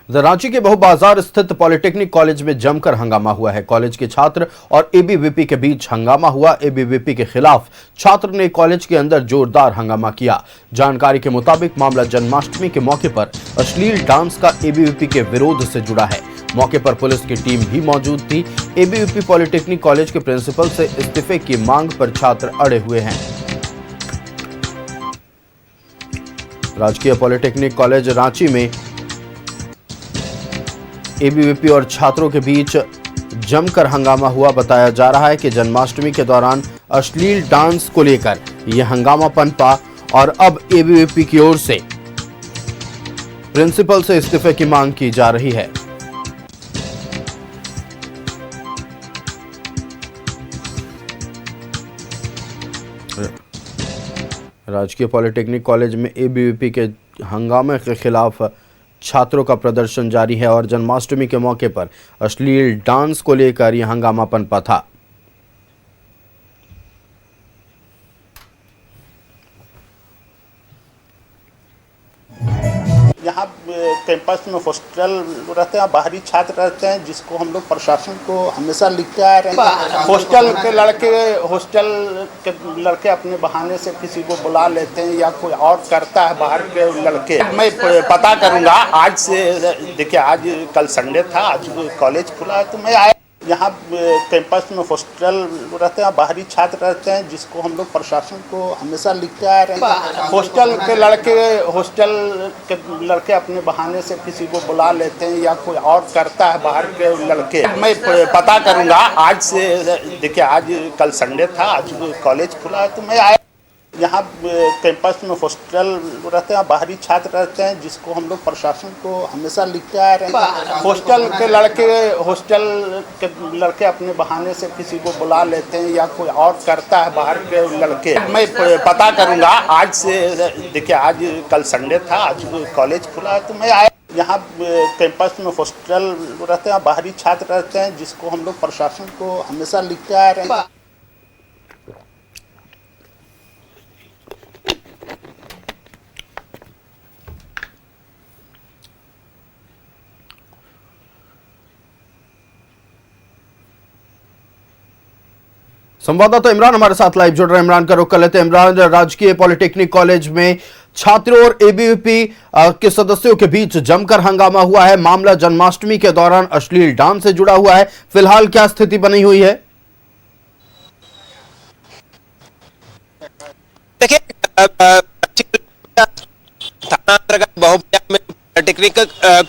रांची के बहुबाजार स्थित polytechnic college में जमकर हंगामा हुआ है। कॉलेज के छात्र और एबीवीपी के बीच हंगामा हुआ। एबीवीपी के खिलाफ छात्र ने कॉलेज के अंदर जोरदार हंगामा किया। जानकारी के मुताबिक मामला जन्माष्टमी के मौके पर अश्लील डांस का एबीवीपी के विरोध से जुड़ा है। मौके पर पुलिस की टीम भी मौजूद थी। एबीवीपी पॉलिटेक्निक कॉलेज के प्रिंसिपल से इस्तीफे की मांग पर छात्र अड़े हुए हैं। राजकीय पॉलिटेक्निक कॉलेज रांची में एबीवीपी और छात्रों के बीच जमकर हंगामा हुआ। बताया जा रहा है कि जन्माष्टमी के दौरान अश्लील डांस को लेकर यह हंगामा पनपा और अब एबीवीपी की ओर से प्रिंसिपल से इस्तीफे की मांग की जा रही है। राजकीय पॉलिटेक्निक कॉलेज में एबीवीपी के हंगामे के खिलाफ छात्रों का प्रदर्शन जारी है और जन्माष्टमी के मौके पर अश्लील डांस को लेकर यह हंगामा पनपा था। यहाँ कैंपस में हॉस्टल रहते हैं, बाहरी छात्र रहते हैं, जिसको हम लोग प्रशासन को हमेशा लिखते आ रहे हैं। हॉस्टल के लड़के अपने बहाने से किसी को बुला लेते हैं या कोई और करता है बाहर के लड़के। मैं पता करूँगा आज से। देखिए आज कल संडे था, आज कॉलेज खुला है तो मैं आया। यहाँ कैंपस में हॉस्टल रहते हैं, बाहरी छात्र रहते हैं, जिसको हम लोग प्रशासन को हमेशा लिखते आ रहे हैं। हॉस्टल के लड़के अपने बहाने से किसी को बुला लेते हैं या कोई और करता है बाहर के लड़के। मैं पता करूँगा आज से। देखिए आज कल संडे था, आज कॉलेज खुला है तो मैं आया। यहाँ कैंपस में हॉस्टल रहते हैं, बाहरी छात्र रहते हैं, जिसको हम लोग प्रशासन को हमेशा लिखते आ रहे हैं। हॉस्टल के लड़के अपने बहाने से किसी को बुला लेते हैं या कोई और करता है बाहर के लड़के। मैं पता करूँगा आज से। देखिए आज कल संडे था, आज कॉलेज खुला है तो मैं आया। यहाँ कैंपस में हॉस्टल रहते हैं, बाहरी छात्र रहते हैं, जिसको हम लोग प्रशासन को हमेशा लिखते आ रहे हैं। संवाददाता इमरान हमारे साथ लाइव जुड़ रहे हैं। इमरान का रुख कर लेते हैं। इमरान, राजकीय पॉलिटेक्निक कॉलेज में छात्रों और एबीवीपी के सदस्यों के बीच जमकर हंगामा हुआ है। मामला जन्माष्टमी के दौरान अश्लील डांस से जुड़ा हुआ है। फिलहाल क्या स्थिति बनी हुई है? देखिए पॉलिटेक्निक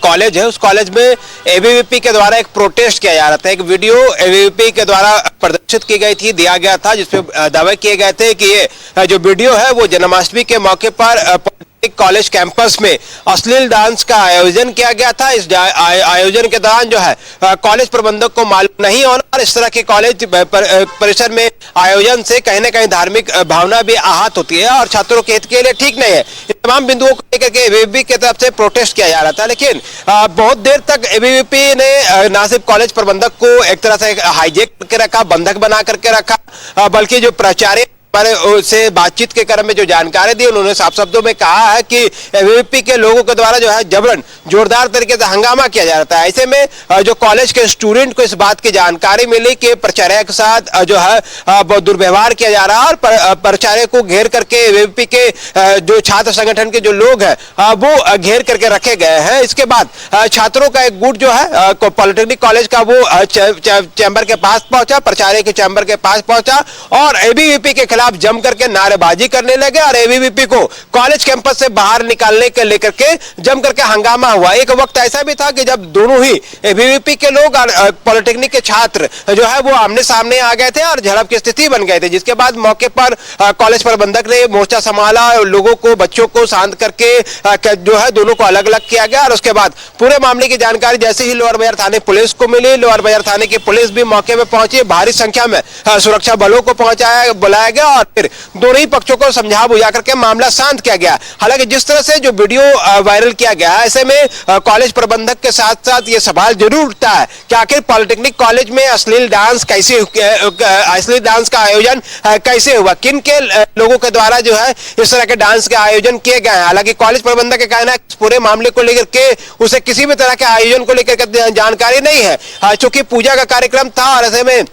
कॉलेज है, उस कॉलेज में एबीवीपी के द्वारा एक प्रोटेस्ट किया जा रहा था। एक वीडियो एबीवीपी के द्वारा प्रदर्शित की गई थी, दिया गया था, जिसमें दावे किए गए थे कि ये जो वीडियो है वो जन्माष्टमी के मौके पर कॉलेज कैंपस में अश्लील डांस का आयोजन किया गया था। इस आयोजन के दौरान जो है कॉलेज प्रबंधक को मालूम नहीं होना और इस तरह के कॉलेज परिसर में आयोजन से कहीं ना कहीं धार्मिक भावना भी आहत होती है और छात्रों के हित के लिए ठीक नहीं है। इन तमाम बिंदुओं को लेकर के एबीवीपी की तरफ से प्रोटेस्ट किया जा रहा था, लेकिन बहुत देर तक एबीवीपी ने ना सिर्फ कॉलेज प्रबंधक को एक तरह से हाईजैक करके रखा, बंधक बना करके रखा, बल्कि जो प्राचार्य से बातचीत के क्रम में जो जानकारी दी, उन्होंने साफ शब्दों में कहा है कि एबीवीपी के लोगों के द्वारा जो है जबरन जोरदार तरीके से हंगामा किया जा रहा था। ऐसे में जो कॉलेज के स्टूडेंट को इस बात की जानकारी मिली कि प्राचार्य के साथ जो है बहुत दुर्व्यवहार किया जा रहा है और प्राचार्य को घेर करके एबीवीपी के जो छात्र संगठन के जो लोग हैं वो घेर करके रखे गए हैं। इसके बाद छात्रों का एक गुट जो है पॉलिटेक्निक कॉलेज का वो चैम्बर के पास पहुंचा, प्राचार्य के चैम्बर के पास पहुंचा और एबीवीपी के खिलाफ जम करके नारेबाजी करने लगे और एबीवीपी को कॉलेज कैंपस से बाहर निकालने के लेकर के जम करके हंगामा हुआ। एक वक्त ऐसा भी था कि जब दोनों ही एबीवीपी के लोग और पॉलिटेक्निक के छात्र जो है वो आमने सामने आ गए थे और झड़प की स्थिति बन गए थे, जिसके बाद मौके पर कॉलेज प्रबंधक ने मोर्चा संभाला, लोगों को, बच्चों को शांत करके जो है दोनों को अलग अलग किया गया और उसके बाद पूरे मामले की जानकारी जैसे ही लोअर बाजार थाने पुलिस को मिली, लोअर बाजार थाने की पुलिस भी मौके पर पहुंची, भारी संख्या में सुरक्षा बलों को बुलाया गया और फिर दोनों ही पक्षों को समझा बुझा करके मामला शांत किया गया। हालांकि जिस तरह से जो वीडियो वायरल किया गया है, ऐसे में कॉलेज प्रबंधक के साथ साथ ये सवाल जरूर उठता है कि आखिर पॉलिटेक्निक कॉलेज में अश्लील डांस का आयोजन कैसे हुआ, किन के लोगों के द्वारा जो है इस तरह के डांस के आयोजन किए गए हैं। हालांकि कॉलेज प्रबंधक का कहना है इस पूरे मामले को लेकर के उसे किसी भी तरह के आयोजन को लेकर के जानकारी नहीं है, चूंकि पूजा का कार्यक्रम था और ऐसे में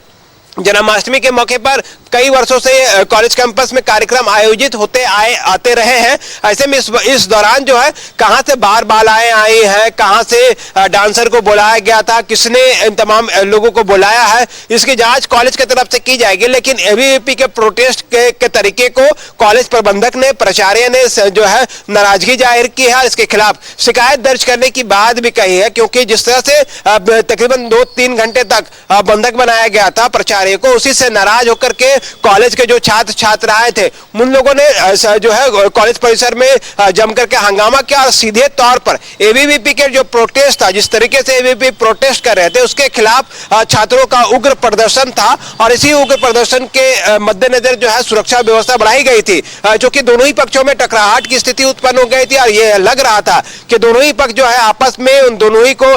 जन्माष्टमी के मौके पर कई वर्षों से कॉलेज कैंपस में कार्यक्रम आयोजित होते आते रहे हैं। ऐसे में इस दौरान जो है कहां से बार बालाएं आई हैं, कहां से डांसर को बुलाया गया था, किसने इन तमाम लोगों को बुलाया है, इसकी जांच कॉलेज की तरफ से की जाएगी। लेकिन एबीवीपी के प्रोटेस्ट के तरीके को कॉलेज प्रबंधक ने, प्राचार्य ने जो है नाराजगी जाहिर की है, इसके खिलाफ शिकायत दर्ज करने की बात भी कही है। क्योंकि जिस तरह से तकरीबन 2-3 घंटे तक बंधक बनाया गया था प्राचार्य को, उसी से नाराज होकर के कॉलेज के जो छात्र छात्राएं थे उन लोगों ने जो है कॉलेज परिसर में जम करके हंगामा किया और सीधे तौर पर एबीवीपी के जो प्रोटेस्ट था, जिस तरीके से एबीवीपी प्रोटेस्ट कर रहे थे उसके खिलाफ छात्रों का उग्र प्रदर्शन था। और इसी उग्र प्रदर्शन के मद्देनजर जो है सुरक्षा व्यवस्था बढ़ाई गई थी, जो कि दोनों ही पक्षों में टकराहट की स्थिति उत्पन्न हो गई थी। और यह लग रहा था कि दोनों ही पक्ष जो है आपस में उन दोनों ही को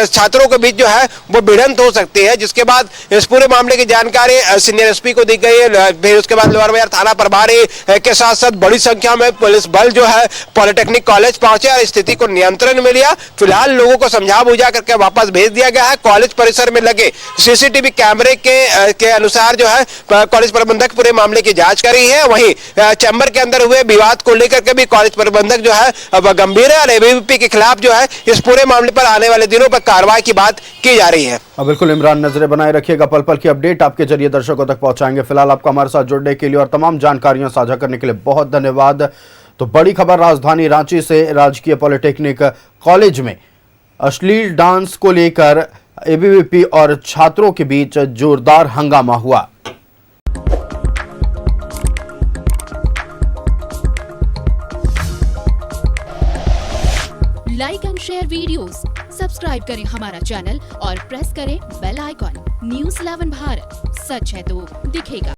छात्रों के बीच जो है वो भिड़ंत हो सकती है, जिसके बाद इस पूरे मामले की जानकारी सीनियर एसपी को दी गई है। फिर उसके बाद लोअर बाजार थाना प्रभारी के साथ साथ बड़ी संख्या में पुलिस बल जो है पॉलिटेक्निक कॉलेज पहुंचे और स्थिति को नियंत्रण में लिया। फिलहाल लोगों को समझा बुझा करके वापस भेज दिया गया है। कॉलेज परिसर में लगे सीसीटीवी कैमरे के अनुसार जो है कॉलेज प्रबंधक पूरे मामले की जांच कर रही है। वहीं चैम्बर के अंदर हुए विवाद को लेकर के भी कॉलेज प्रबंधक जो है अब गंभीर है और एबीवीपी के खिलाफ जो है इस पूरे मामले पर आने वाले दिनों पर कार्रवाई की बात की जा रही है। बिल्कुल इमरान, नजरें बनाए रखिएगा, पल पल की अपडेट आपके जरिए दर्शकों तक पहुंचाएंगे। फिलहाल आपका हमारे साथ जुड़ने के लिए और तमाम जानकारियां साझा करने के लिए बहुत धन्यवाद। तो बड़ी खबर राजधानी रांची से, राजकीय पॉलिटेक्निक कॉलेज में अश्लील डांस को लेकर एबीवीपी और छात्रों के बीच जोरदार हंगामा हुआ। Like and share videos, subscribe करें हमारा चैनल और प्रेस करें बेल आइकॉन। न्यूज़ 11 भारत, सच है तो दिखेगा।